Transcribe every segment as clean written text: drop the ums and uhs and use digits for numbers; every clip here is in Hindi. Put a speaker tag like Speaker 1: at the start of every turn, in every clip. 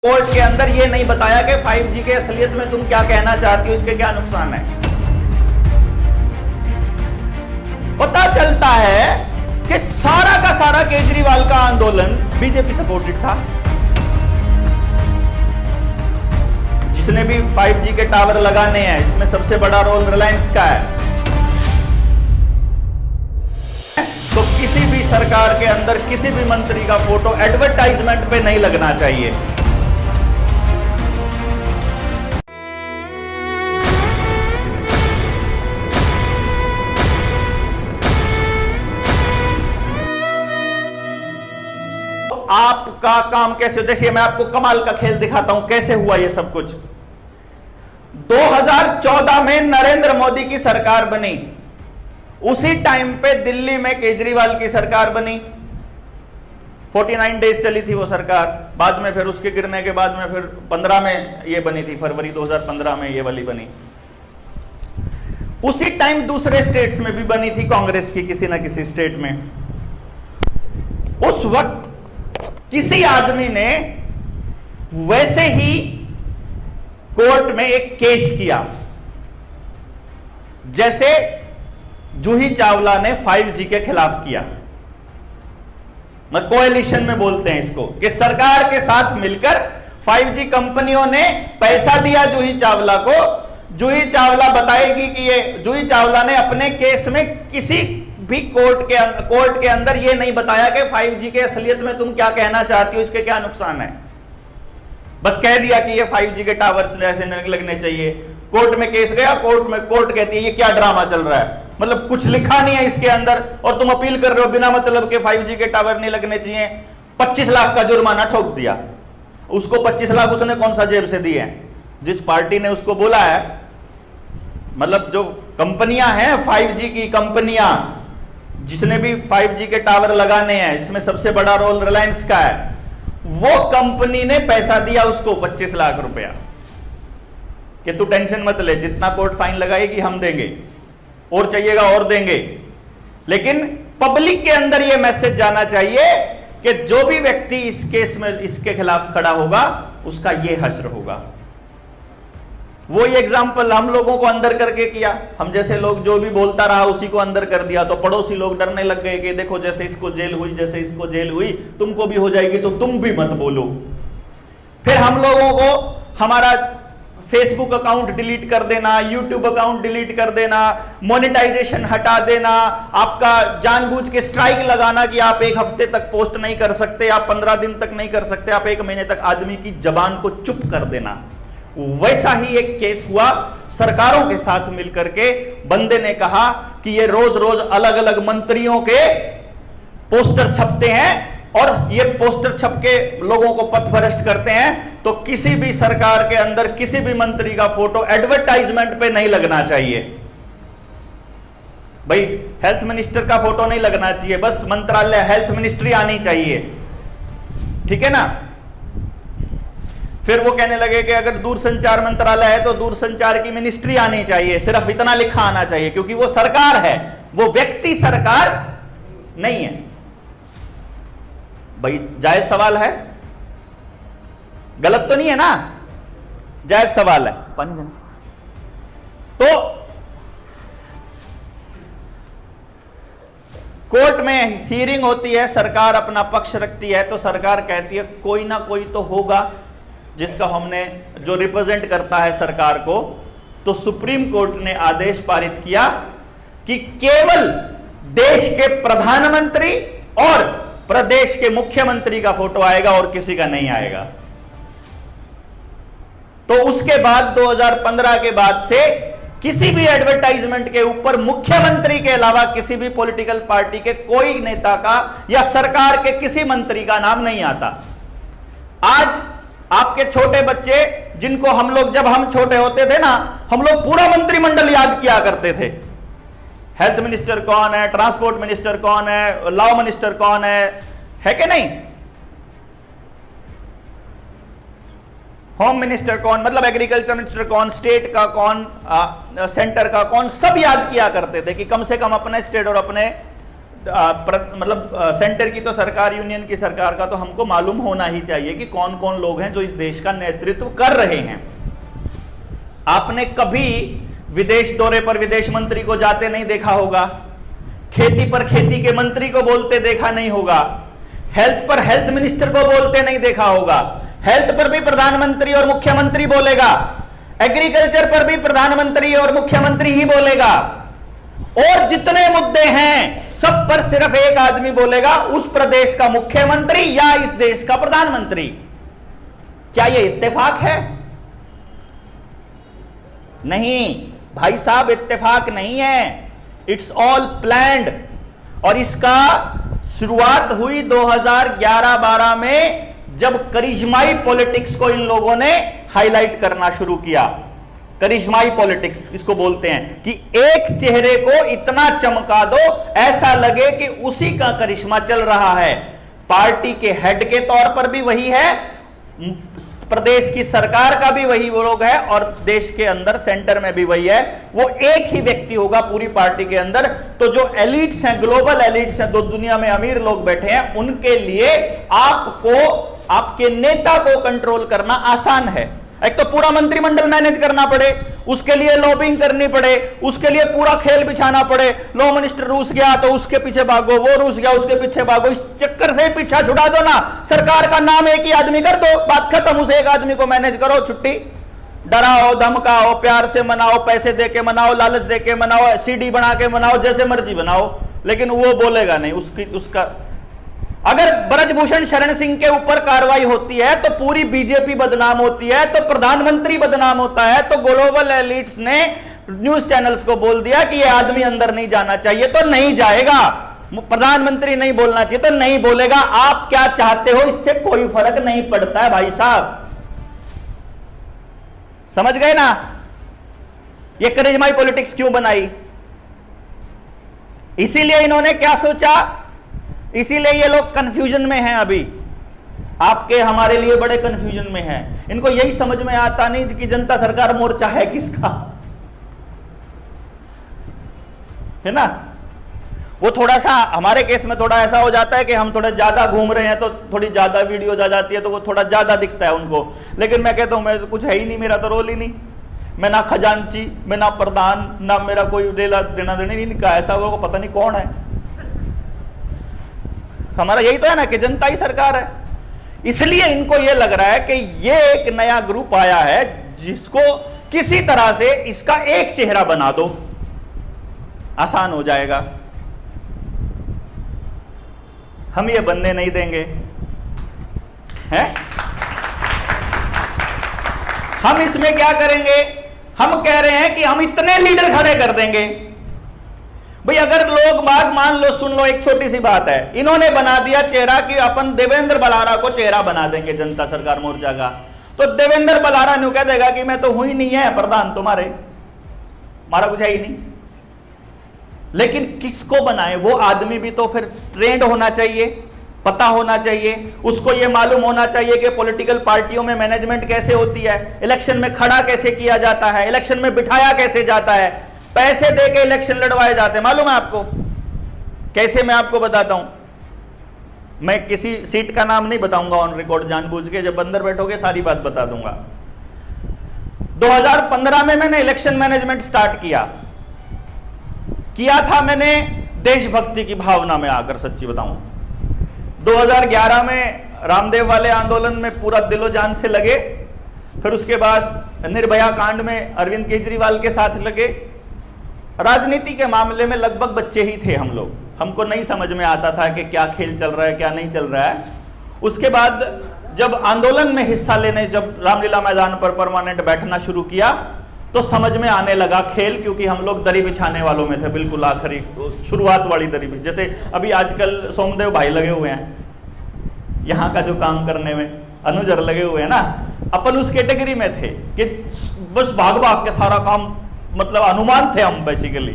Speaker 1: कोर्ट के अंदर ये नहीं बताया कि 5G के असलियत में तुम क्या कहना चाहती हो, इसके क्या नुकसान है। पता चलता है कि सारा का सारा केजरीवाल का आंदोलन बीजेपी सपोर्टेड था। जिसने भी 5G के टावर लगाने हैं, इसमें सबसे बड़ा रोल रिलायंस का है। तो किसी भी सरकार के अंदर किसी भी मंत्री का फोटो एडवर्टाइजमेंट पे नहीं लगना चाहिए। आपका काम कैसे, देखिए मैं आपको कमाल का खेल दिखाता हूं कैसे हुआ ये सब कुछ। 2014 में नरेंद्र मोदी की सरकार बनी, उसी टाइम पे दिल्ली में केजरीवाल की सरकार बनी। 49 डेज चली थी वो सरकार, बाद में फिर उसके गिरने के बाद में फिर 15 में ये बनी थी, फरवरी 2015 में ये वाली बनी। उसी टाइम दूसरे स्टेट्स में भी बनी थी कांग्रेस की, किसी ना किसी स्टेट में। उस वक्त किसी आदमी ने वैसे ही कोर्ट में एक केस किया, जैसे जूही चावला ने 5G के खिलाफ किया। कोएलिशन में बोलते हैं इसको, कि सरकार के साथ मिलकर 5G कंपनियों ने पैसा दिया जूही चावला को। जूही चावला बताएगी कि ये जूही चावला ने अपने केस में किसी भी कोर्ट के अंदर ये नहीं बताया कि 5G के असलियत में तुम क्या कहना चाहती हो, इसके क्या नुकसान है। बस कह दिया कि ये 5G के टावर्स ऐसे लगने चाहिए। कोर्ट में केस गया, कोर्ट कहती है ये क्या ड्रामा चल रहा है, मतलब कुछ लिखा नहीं है इसके अंदर और तुम अपील कर रहे हो बिना मतलब के 5G के टावर नहीं लगने चाहिए। 25 लाख का जुर्माना ठोक दिया उसको। 25 लाख उसने कौन सा जेब से दिए हैं? जिस पार्टी ने उसको बोला है, मतलब जो कंपनियां हैं 5G की कंपनियां, जिसने भी 5G के टावर लगाने हैं, इसमें सबसे बड़ा रोल रिलायंस का है, वो कंपनी ने पैसा दिया उसको 25 लाख रुपया कि तू टेंशन मत ले, जितना कोर्ट फाइन लगाएगी हम देंगे, और चाहिएगा और देंगे। लेकिन पब्लिक के अंदर यह मैसेज जाना चाहिए कि जो भी व्यक्ति इस केस में इसके खिलाफ खड़ा होगा उसका यह हश्र होगा। वो ये एग्जाम्पल हम लोगों को अंदर करके किया, हम जैसे लोग जो भी बोलता रहा उसी को अंदर कर दिया, तो पड़ोसी लोग डरने लग गए कि देखो जैसे इसको जेल हुई, जैसे इसको जेल हुई तुमको भी हो जाएगी, तो तुम भी मत बोलो। फिर हम लोगों को हमारा फेसबुक अकाउंट डिलीट कर देना, यूट्यूब अकाउंट डिलीट कर देना, मोनेटाइजेशन हटा देना, आपका जानबूझ के स्ट्राइक लगाना कि आप 1 हफ्ते तक पोस्ट नहीं कर सकते, आप 15 दिन तक नहीं कर सकते, आप 1 महीने तक आदमी की जबान को चुप कर देना। वैसा ही एक केस हुआ सरकारों के साथ मिलकर के। बंदे ने कहा कि ये रोज रोज अलग अलग मंत्रियों के पोस्टर छपते हैं और ये पोस्टर छप के लोगों को पथभ्रष्ट करते हैं, तो किसी भी सरकार के अंदर किसी भी मंत्री का फोटो एडवर्टाइजमेंट पे नहीं लगना चाहिए। भाई हेल्थ मिनिस्टर का फोटो नहीं लगना चाहिए, बस मंत्रालय हेल्थ मिनिस्ट्री आनी चाहिए, ठीक है ना। फिर वो कहने लगे कि अगर दूरसंचार मंत्रालय है तो दूरसंचार की मिनिस्ट्री आनी चाहिए, सिर्फ इतना लिखा आना चाहिए, क्योंकि वो सरकार है, वो व्यक्ति सरकार नहीं है। भाई जायज सवाल है, गलत तो नहीं है ना, जायज सवाल है। पानी देना। तो कोर्ट में हियरिंग होती है, सरकार अपना पक्ष रखती है, तो सरकार कहती है कोई ना कोई तो होगा जिसका हमने, जो रिप्रेजेंट करता है सरकार को। तो सुप्रीम कोर्ट ने आदेश पारित किया कि केवल देश के प्रधानमंत्री और प्रदेश के मुख्यमंत्री का फोटो आएगा और किसी का नहीं आएगा। तो उसके बाद 2015 के बाद से किसी भी एडवर्टाइजमेंट के ऊपर मुख्यमंत्री के अलावा किसी भी पॉलिटिकल पार्टी के कोई नेता का या सरकार के किसी मंत्री का नाम नहीं आता। आज आपके छोटे बच्चे, जिनको हम लोग, जब हम छोटे होते थे ना, हम लोग पूरा मंत्रिमंडल याद किया करते थे। हेल्थ मिनिस्टर कौन है, ट्रांसपोर्ट मिनिस्टर कौन है, लॉ मिनिस्टर कौन है कि नहीं, होम मिनिस्टर कौन, मतलब एग्रीकल्चर मिनिस्टर कौन, स्टेट का कौन, सेंटर का कौन, सब याद किया करते थे कि कम से कम अपने स्टेट और अपने मतलब सेंटर की तो सरकार, यूनियन की सरकार का तो हमको मालूम होना ही चाहिए कि कौन कौन लोग हैं जो इस देश का नेतृत्व कर रहे हैं। आपने कभी विदेश दौरे पर विदेश मंत्री को जाते नहीं देखा होगा, खेती पर खेती के मंत्री को बोलते देखा नहीं होगा, हेल्थ पर हेल्थ मिनिस्टर को बोलते नहीं देखा होगा, हेल्थ पर भी प्रधानमंत्री और मुख्यमंत्री बोलेगा, एग्रीकल्चर पर भी प्रधानमंत्री और मुख्यमंत्री ही बोलेगा, और जितने मुद्दे हैं सब पर सिर्फ एक आदमी बोलेगा, उस प्रदेश का मुख्यमंत्री या इस देश का प्रधानमंत्री। क्या यह इत्तेफाक है? नहीं भाई साहब, इत्तेफाक नहीं है, इट्स ऑल प्लैंड। और इसका शुरुआत हुई 2011-12 में, जब करिश्माई पॉलिटिक्स को इन लोगों ने हाईलाइट करना शुरू किया। करिश्माई पॉलिटिक्स इसको बोलते हैं कि एक चेहरे को इतना चमका दो ऐसा लगे कि उसी का करिश्मा चल रहा है। पार्टी के हेड के तौर पर भी वही है, प्रदेश की सरकार का भी वही वो लोग है, और देश के अंदर सेंटर में भी वही है। वो एक ही व्यक्ति होगा पूरी पार्टी के अंदर। तो जो एलिट्स हैं, ग्लोबल एलिट्स हैं, जो दुनिया में अमीर लोग बैठे हैं, उनके लिए आपको आपके नेता को कंट्रोल करना आसान है। एक तो पूरा मंत्रिमंडल मैनेज करना पड़े, उसके लिए लॉबिंग करनी पड़े, उसके लिए पूरा खेल बिछाना पड़े। लॉ मिनिस्टर रूस गया तो उसके पीछे भागो, वो रूस गया उसके पीछे भागो, इस चक्कर से पीछा छुड़ा दो ना। सरकार का नाम एक ही आदमी कर दो, बात खत्म। उसे एक आदमी को मैनेज करो, छुट्टी। डराओ, धमकाओ, प्यार से मनाओ, पैसे दे के मनाओ, लालच दे के मनाओ, सीडी बना के मनाओ, जैसे मर्जी बनाओ, लेकिन वो बोलेगा नहीं। उसका अगर ब्रजभूषण शरण सिंह के ऊपर कार्रवाई होती है तो पूरी बीजेपी बदनाम होती है, तो प्रधानमंत्री बदनाम होता है, तो ग्लोबल एलिट्स ने न्यूज चैनल्स को बोल दिया कि यह आदमी अंदर नहीं जाना चाहिए, तो नहीं जाएगा। प्रधानमंत्री नहीं बोलना चाहिए तो नहीं बोलेगा। आप क्या चाहते हो, इससे कोई फर्क नहीं पड़ता है भाई साहब। समझ गए ना? ये करिश्माई पॉलिटिक्स क्यों बनाई? इसीलिए इन्होंने क्या सोचा, इसीलिए ये लोग कंफ्यूजन में हैं। अभी आपके हमारे लिए बड़े कंफ्यूजन में हैं। इनको यही समझ में आता नहीं कि जनता सरकार मोर्चा है किसका, है ना। वो थोड़ा सा हमारे केस में थोड़ा ऐसा हो जाता है कि हम थोड़ा ज्यादा घूम रहे हैं तो थोड़ी ज्यादा वीडियो आ जाती है, तो वो थोड़ा ज्यादा दिखता है उनको। लेकिन मैं कहता हूं मैं तो कुछ है ही नहीं, मेरा तो रोल ही नहीं। मैं ना खजांची, मैं ना प्रधान, ना मेरा कोई देना देना नहीं का, ऐसा वो पता नहीं कौन है। हमारा यही तो है ना कि जनता ही सरकार है। इसलिए इनको यह लग रहा है कि ये एक नया ग्रुप आया है जिसको किसी तरह से इसका एक चेहरा बना दो, आसान हो जाएगा। हम ये बनने नहीं देंगे, हैं? हम इसमें क्या करेंगे? हम कह रहे हैं कि हम इतने लीडर खड़े कर देंगे। भाई अगर लोग बात मान लो, सुन लो, एक छोटी सी बात है, इन्होंने बना दिया चेहरा कि अपन देवेंद्र बलारा को चेहरा बना देंगे जनता सरकार मोर्चा का, तो देवेंद्र बलारा न्यू कह देगा कि मैं तो हुई नहीं है प्रधान तुम्हारे, हमारा कुछ है ही नहीं। लेकिन किसको बनाए? वो आदमी भी तो फिर ट्रेंड होना चाहिए, पता होना चाहिए, उसको ये मालूम होना चाहिए कि पॉलिटिकल पार्टियों में मैनेजमेंट कैसे होती है, इलेक्शन में खड़ा कैसे किया जाता है, इलेक्शन में बिठाया कैसे जाता है, पैसे दे के इलेक्शन लड़वाए जाते हैं। मालूम है आपको कैसे? मैं आपको बताता हूं। मैं किसी सीट का नाम नहीं बताऊंगा ऑन रिकॉर्ड, जानबूझ के। जब अंदर बैठोगे सारी बात बता दूंगा। 2015 में मैंने इलेक्शन मैनेजमेंट स्टार्ट किया था मैंने देशभक्ति की भावना में आकर, सच्ची बताऊं। 2011 में रामदेव वाले आंदोलन में पूरा दिलो जान से लगे, फिर उसके बाद निर्भया कांड में अरविंद केजरीवाल के साथ लगे। राजनीति के मामले में लगभग बच्चे ही थे हम लोग, हमको नहीं समझ में आता था कि क्या खेल चल रहा है क्या नहीं चल रहा है। उसके बाद जब आंदोलन में हिस्सा लेने, जब रामलीला मैदान पर परमानेंट बैठना शुरू किया, तो समझ में आने लगा खेल, क्योंकि हम लोग दरी बिछाने वालों में थे, बिल्कुल आखिरी शुरुआत वाली दरी भी। जैसे अभी आजकल सोमदेव भाई लगे हुए हैं यहाँ का जो काम करने में, अनुजर लगे हुए हैं ना, अपन उस कैटेगरी में थे कि बस भाग भाग के सारा काम, मतलब अनुमान थे हम बेसिकली।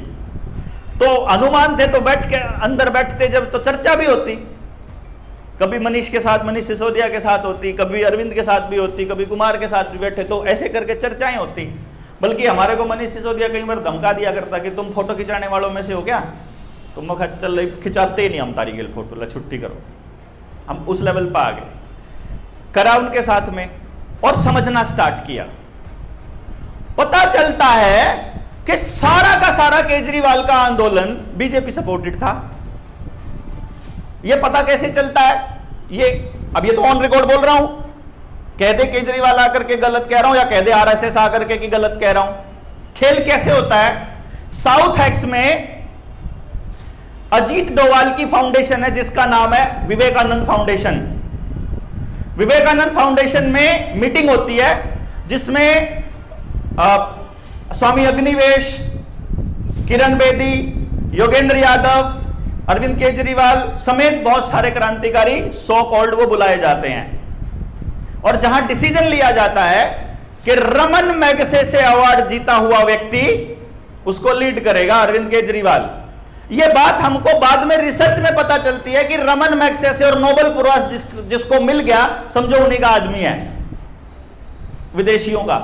Speaker 1: तो अनुमान थे तो बैठ के अंदर बैठते जब, तो चर्चा भी होती, कभी मनीष के साथ, मनीष सिसोदिया के साथ होती, कभी अरविंद के साथ भी होती, कभी कुमार के साथ भी बैठे, तो ऐसे करके चर्चाएं होती। बल्कि हमारे को मनीष सिसोदिया कई बार धमका दिया करता कि तुम फोटो खिंचाने वालों में से हो क्या, तो मैं कहा चल खिंचाते ही नहीं हम तारी गेल फोटो, ला छुट्टी करो। हम उस लेवल पर आ गए, करा उनके साथ में और समझना स्टार्ट किया। पता चलता है कि सारा का सारा केजरीवाल का आंदोलन बीजेपी सपोर्टेड था। यह पता कैसे चलता है? ये अब ये तो ऑन रिकॉर्ड बोल रहा हूं, कह दे केजरीवाल आकर के गलत कह रहा हूं या कह दे आरएसएस आकर के कि गलत कह रहा हूं। खेल कैसे होता है? साउथ एक्स में अजीत डोवाल की फाउंडेशन है जिसका नाम है विवेकानंद फाउंडेशन। विवेकानंद फाउंडेशन में मीटिंग होती है जिसमें स्वामी अग्निवेश, किरण बेदी, योगेंद्र यादव, अरविंद केजरीवाल समेत बहुत सारे क्रांतिकारी सो कॉल्ड वो बुलाए जाते हैं। और जहां डिसीजन लिया जाता है कि रमन मैगसेसे अवार्ड जीता हुआ व्यक्ति उसको लीड करेगा अरविंद केजरीवाल। यह बात हमको बाद में रिसर्च में पता चलती है कि रमन मैगसेसे और नोबेल पुरस्कार जिसको मिल गया समझो उन्हीं का आदमी है, विदेशियों का।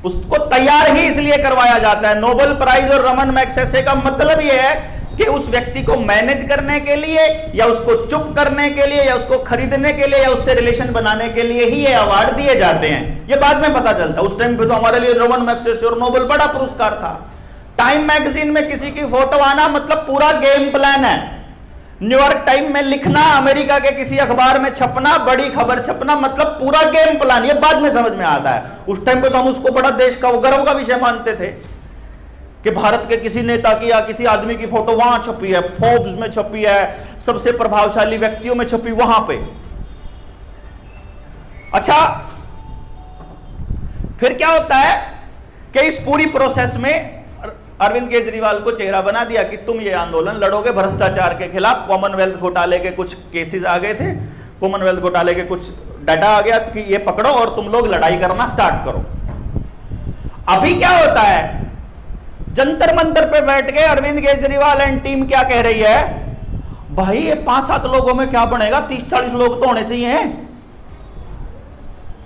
Speaker 1: उसको तैयार ही इसलिए करवाया जाता है। नोबेल प्राइज और रमन मैगसेसे का मतलब यह है कि उस व्यक्ति को मैनेज करने के लिए या उसको चुप करने के लिए या उसको खरीदने के लिए या उससे रिलेशन बनाने के लिए ही ये अवार्ड दिए जाते हैं। ये बाद में पता चलता है। उस टाइम पे तो हमारे लिए रमन मैगसेसे और नोबेल बड़ा पुरस्कार था। टाइम मैगजीन में किसी की फोटो आना मतलब पूरा गेम प्लान है। न्यूयॉर्क टाइम में लिखना, अमेरिका के किसी अखबार में छपना, बड़ी खबर छपना, मतलब पूरा गेम प्लान। ये बाद में समझ में आता है। उस टाइम पे तो हम उसको बड़ा देश का गर्व का विषय मानते थे कि भारत के किसी नेता की या किसी आदमी की फोटो वहां छपी है, फोर्ब्स में छपी है, सबसे प्रभावशाली व्यक्तियों में छपी वहां पे। अच्छा, फिर क्या होता है कि इस पूरी प्रोसेस में अरविंद केजरीवाल को चेहरा बना दिया कि तुम ये आंदोलन लड़ोगे भ्रष्टाचार के खिलाफ। कॉमनवेल्थ घोटाले के कुछ केसेस आ गए थे, कॉमनवेल्थ घोटाले के कुछ डाटा आ गया कि ये पकड़ो और तुम लोग लड़ाई करना स्टार्ट करो। अभी क्या होता है? जंतर मंतर पे बैठ के अरविंद केजरीवाल एंड टीम क्या कह रही है? भाई ये 5-7 लोगों में क्या बनेगा, 30-40 लोग तो होने चाहिए।